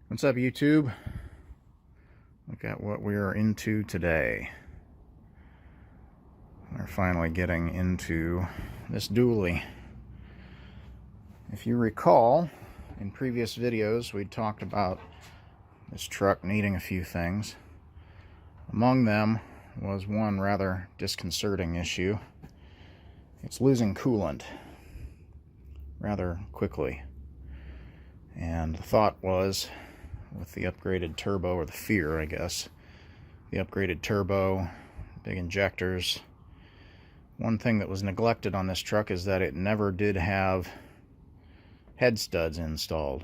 What's up, YouTube? Look at what we are into today. We're finally getting into this dually. If you recall, in previous videos we talked about this truck needing a few things. Among them was one rather disconcerting issue. It's losing coolant rather quickly. And the thought was, with the upgraded turbo, or the fear, I guess, the upgraded turbo, big injectors. One thing that was neglected on this truck is that it never did have head studs installed.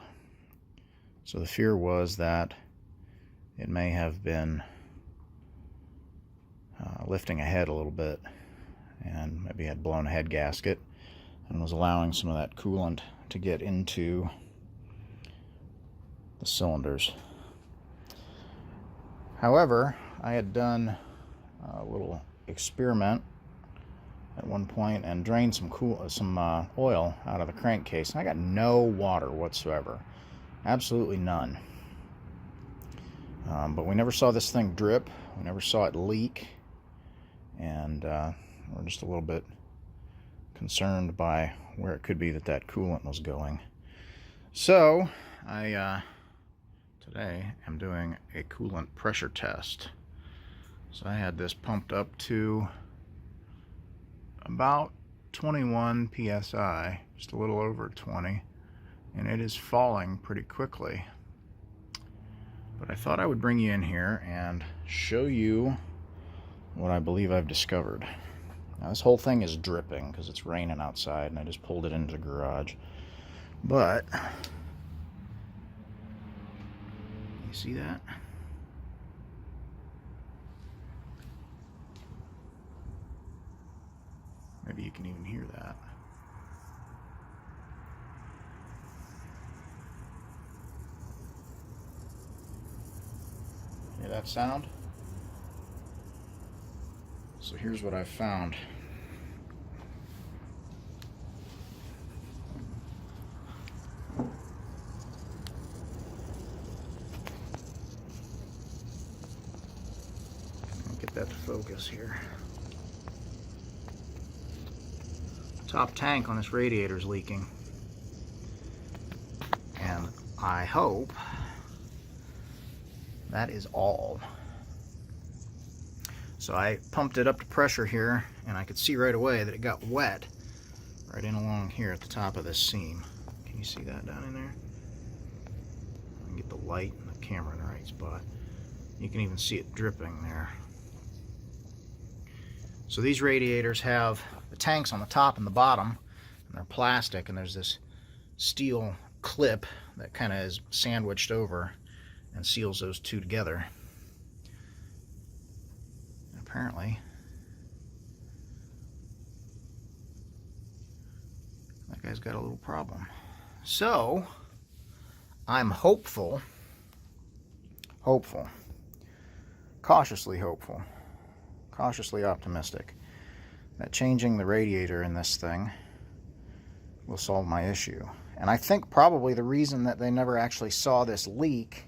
So the fear was that it may have been lifting ahead a little bit and maybe had blown a head gasket and was allowing some of that coolant to get into the cylinders. However, I had done a little experiment at one point and drained some oil out of the crankcase, and I got no water whatsoever, absolutely none. But we never saw this thing drip, we never saw it leak, and we're just a little bit concerned by where it could be that coolant was going. So today I'm doing a coolant pressure test. So I had this pumped up to about 21 psi, just a little over 20, and it is falling pretty quickly. But I thought I would bring you in here and show you what I believe I've discovered. Now this whole thing is dripping because it's raining outside and I just pulled it into the garage. But you see that? Maybe you can even hear that. Hear that sound? So here's what I found. Get that to focus here. Top tank on this radiator is leaking, and I hope that is all. So I pumped it up to pressure here, and I could see right away that it got wet right in along here at the top of this seam. Can you see that down in there? I can get the light and the camera in the right spot. You can even see it dripping there. So these radiators have the tanks on the top and the bottom, and they're plastic, and there's this steel clip that kind of is sandwiched over and seals those two together. And apparently that guy's got a little problem. So I'm hopeful, cautiously hopeful, cautiously optimistic that changing the radiator in this thing will solve my issue. And I think probably the reason that they never actually saw this leak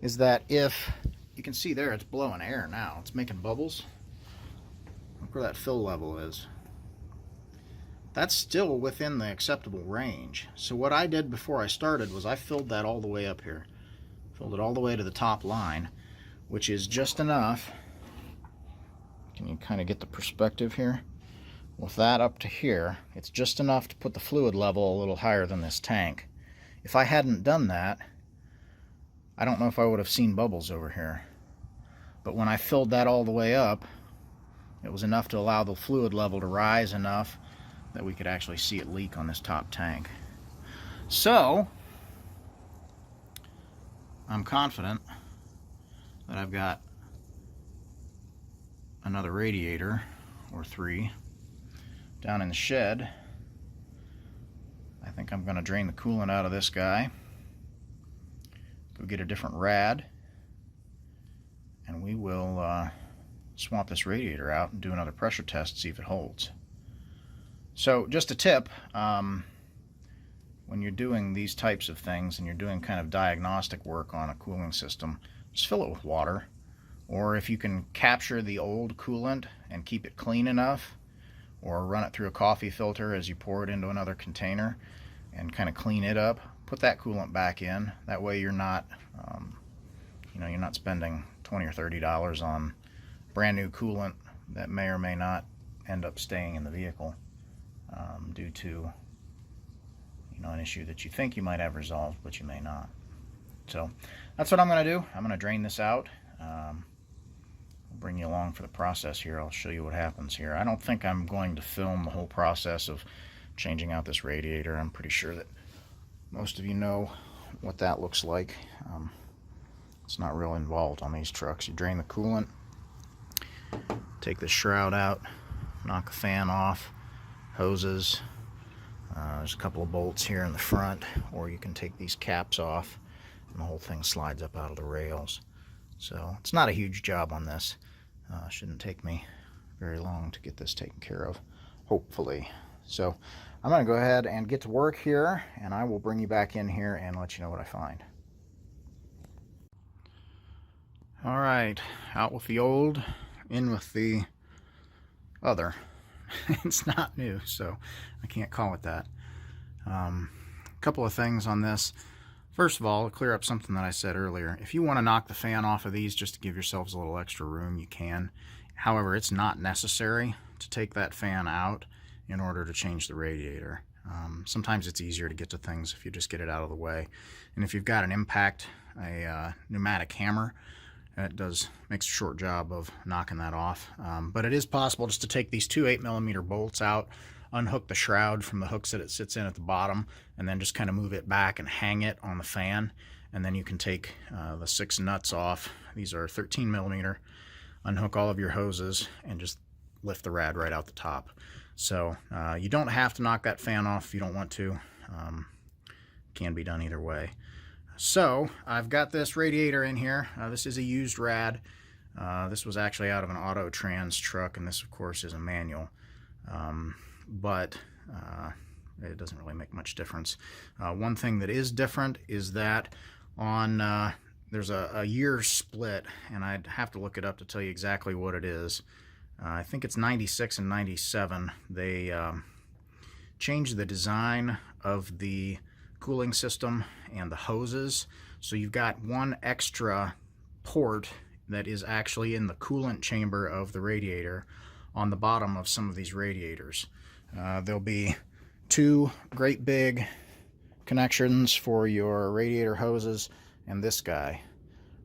is that, if you can see there, it's blowing air now. It's making bubbles. Look where that fill level is. That's still within the acceptable range. So what I did before I started was I filled that all the way up here. Filled it all the way to the top line, which is just enough. Can you kind of get the perspective here? With that up to here, it's just enough to put the fluid level a little higher than this tank. If I hadn't done that, I don't know if I would have seen bubbles over here. But when I filled that all the way up, it was enough to allow the fluid level to rise enough that we could actually see it leak on this top tank. So I'm confident that I've got another radiator or three down in the shed. I think I'm going to drain the coolant out of this guy, go get a different rad, and we will swap this radiator out and do another pressure test, see if it holds. So just a tip, when you're doing these types of things and you're doing kind of diagnostic work on a cooling system, just fill it with water. Or if you can capture the old coolant and keep it clean enough, or run it through a coffee filter as you pour it into another container and kind of clean it up, put that coolant back in. That way you're not you're not spending $20 or $30 on brand new coolant that may or may not end up staying in the vehicle due to an issue that you think you might have resolved, but you may not. So that's what I'm going to do. I'm going to drain this out. I'll bring you along for the process here. I'll show you what happens here. I don't think I'm going to film the whole process of changing out this radiator. I'm pretty sure that most of you know what that looks like. It's not real involved on these trucks. You drain the coolant, take the shroud out, knock the fan off, hoses. There's a couple of bolts here in the front, or you can take these caps off and the whole thing slides up out of the rails. So it's not a huge job on this. Shouldn't take me very long to get this taken care of, hopefully. So I'm going to go ahead and get to work here, and I will bring you back in here and let you know what I find. All right, out with the old, in with the other. It's not new, so I can't call it that. A couple of things on this. First of all, to clear up something that I said earlier, if you want to knock the fan off of these just to give yourselves a little extra room, you can. However, it's not necessary to take that fan out in order to change the radiator. Sometimes it's easier to get to things if you just get it out of the way. And if you've got an impact, a pneumatic hammer, that makes a short job of knocking that off. But it is possible just to take these two 8mm bolts out, unhook the shroud from the hooks that it sits in at the bottom, and then just kind of move it back and hang it on the fan. And then you can take the 6 nuts off. These are 13mm. Unhook all of your hoses and just lift the rad right out the top. So you don't have to knock that fan off if you don't want to. Can be done either way. So I've got this radiator in here. This is a used rad. This was actually out of an Auto Trans truck, and this of course is a manual. But it doesn't really make much difference. One thing that is different is that on there's a year split, and I'd have to look it up to tell you exactly what it is. I think it's 96 and 97. They changed the design of the cooling system and the hoses, so you've got one extra port that is actually in the coolant chamber of the radiator on the bottom of some of these radiators. There'll be 2 great big connections for your radiator hoses and this guy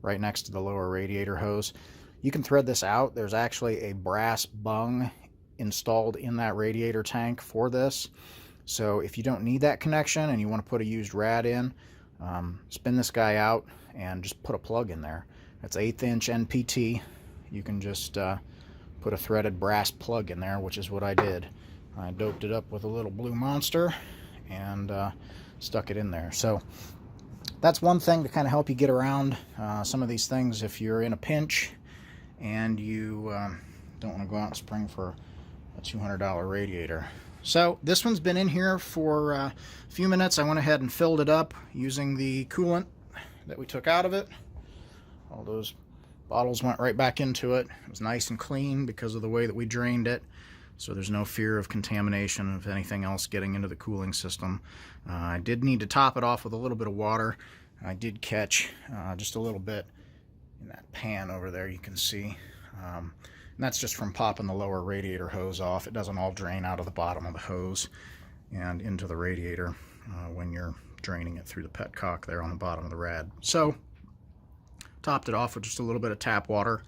right next to the lower radiator hose. You can thread this out. There's actually a brass bung installed in that radiator tank for this. So if you don't need that connection and you want to put a used rad in, spin this guy out and just put a plug in there. That's 1/8 inch NPT. You can just put a threaded brass plug in there, which is what I did. I doped it up with a little blue monster and stuck it in there. So that's one thing to kind of help you get around some of these things if you're in a pinch and you don't want to go out and spring for a $200 radiator. So this one's been in here for a few minutes. I went ahead and filled it up using the coolant that we took out of it. All those bottles went right back into it. It was nice and clean because of the way that we drained it. So there's no fear of contamination of anything else getting into the cooling system. I did need to top it off with a little bit of water. I did catch just a little bit in that pan over there, you can see. And that's just from popping the lower radiator hose off. It doesn't all drain out of the bottom of the hose and into the radiator when you're draining it through the petcock there on the bottom of the rad. So topped it off with just a little bit of tap water.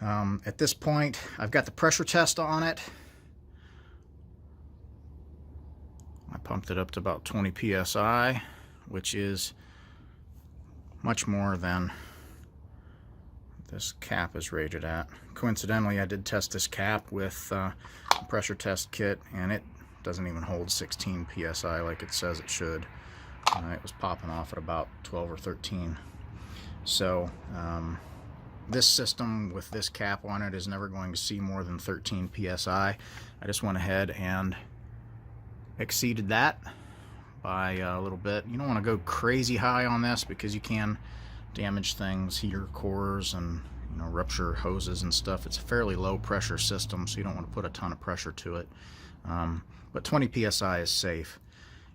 At this point, I've got the pressure test on it. I pumped it up to about 20 psi, which is much more than this cap is rated at. Coincidentally, I did test this cap with a pressure test kit, and it doesn't even hold 16 psi like it says it should. It was popping off at about 12 or 13. So this system with this cap on it is never going to see more than 13 psi. I just went ahead and exceeded that by a little bit. You don't want to go crazy high on this because you can damage things, heater cores, and rupture hoses and stuff. It's a fairly low pressure system, so you don't want to put a ton of pressure to it. But 20 psi is safe.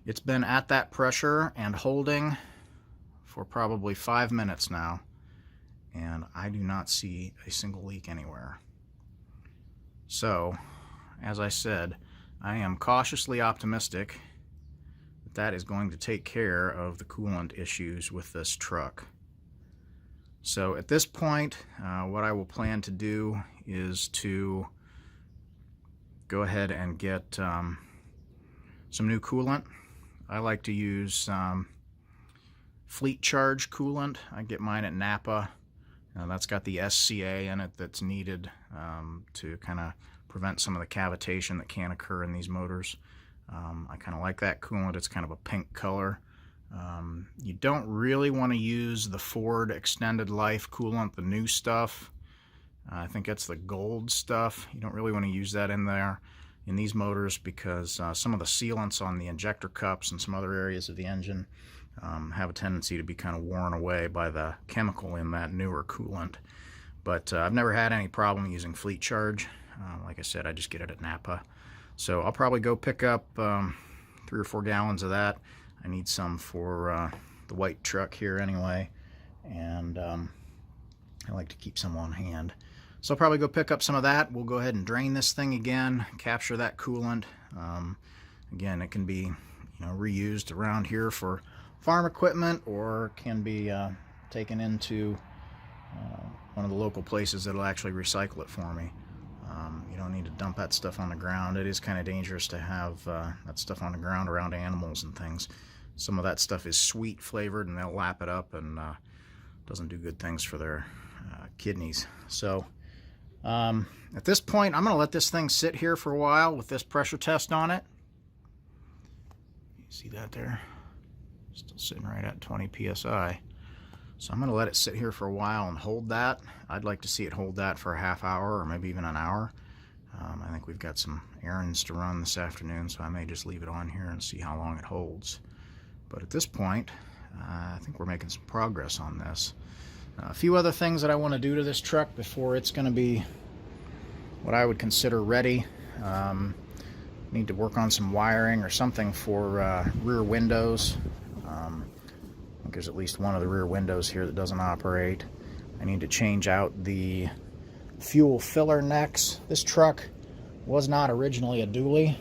It's been at that pressure and holding for probably 5 minutes now, and I do not see a single leak anywhere. So, as I said, I am cautiously optimistic that that is going to take care of the coolant issues with this truck. So at this point, what I will plan to do is to go ahead and get some new coolant. I like to use Fleet Charge coolant. I get mine at Napa. That's got the SCA in it that's needed to kind of prevent some of the cavitation that can occur in these motors. I kind of like that coolant. It's kind of a pink color. You don't really want to use the Ford Extended Life coolant, the new stuff. I think that's the gold stuff. You don't really want to use that in there in these motors because some of the sealants on the injector cups and some other areas of the engine have a tendency to be kind of worn away by the chemical in that newer coolant. But I've never had any problem using Fleet Charge. Like I said, I just get it at Napa. So I'll probably go pick up 3 or 4 gallons of that. I need some for the white truck here anyway, and I like to keep some on hand. So I'll probably go pick up some of that. We'll go ahead and drain this thing again, capture that coolant. Again, it can be reused around here for farm equipment, or can be taken into one of the local places that'll actually recycle it for me. You don't need to dump that stuff on the ground. It is kind of dangerous to have that stuff on the ground around animals and things. Some of that stuff is sweet flavored and they'll lap it up, and doesn't do good things for their kidneys. So at this point, I'm going to let this thing sit here for a while with this pressure test on it. You see that there? Still sitting right at 20 psi. So I'm going to let it sit here for a while and hold that. I'd like to see it hold that for a half hour or maybe even an hour. I think we've got some errands to run this afternoon, so I may just leave it on here and see how long it holds. But at this point, I think we're making some progress on this. A few other things that I want to do to this truck before it's going to be what I would consider ready. Need to work on some wiring or something for rear windows. I think there's at least one of the rear windows here that doesn't operate. I need to change out the fuel filler necks. This truck was not originally a dually.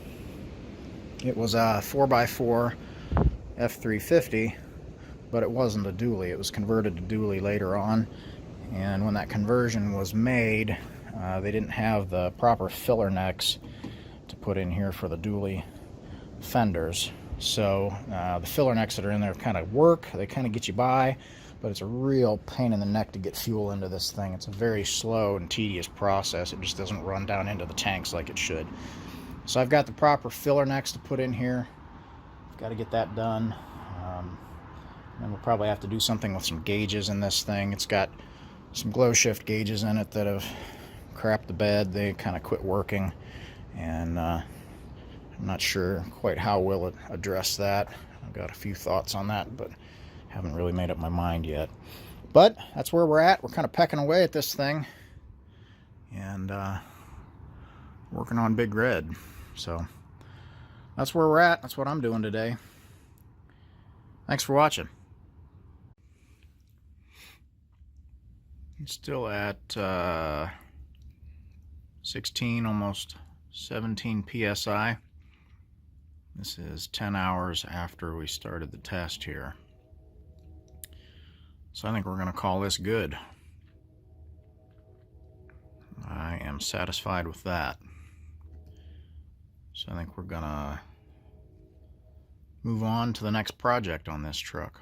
It was a 4x4 F350, but it wasn't a dually. It was converted to dually later on, and when that conversion was made, they didn't have the proper filler necks to put in here for the dually fenders. So the filler necks that are in there kind of work. They kind of get you by, but it's a real pain in the neck to get fuel into this thing. It's a very slow and tedious process. It just doesn't run down into the tanks like it should. So I've got the proper filler necks to put in here. Got to get that done. And we'll probably have to do something with some gauges in this thing. It's got some glow shift gauges in it that have crapped the bed. They kind of quit working, and I'm not sure quite how we'll address that. I've got a few thoughts on that, but haven't really made up my mind yet. But that's where we're at. We're kind of pecking away at this thing and working on Big Red. So that's where we're at. That's what I'm doing today. Thanks for watching. Still at 16, almost 17 psi. This is 10 hours after we started the test here. So I think we're going to call this good. I am satisfied with that. So I think we're going to move on to the next project on this truck.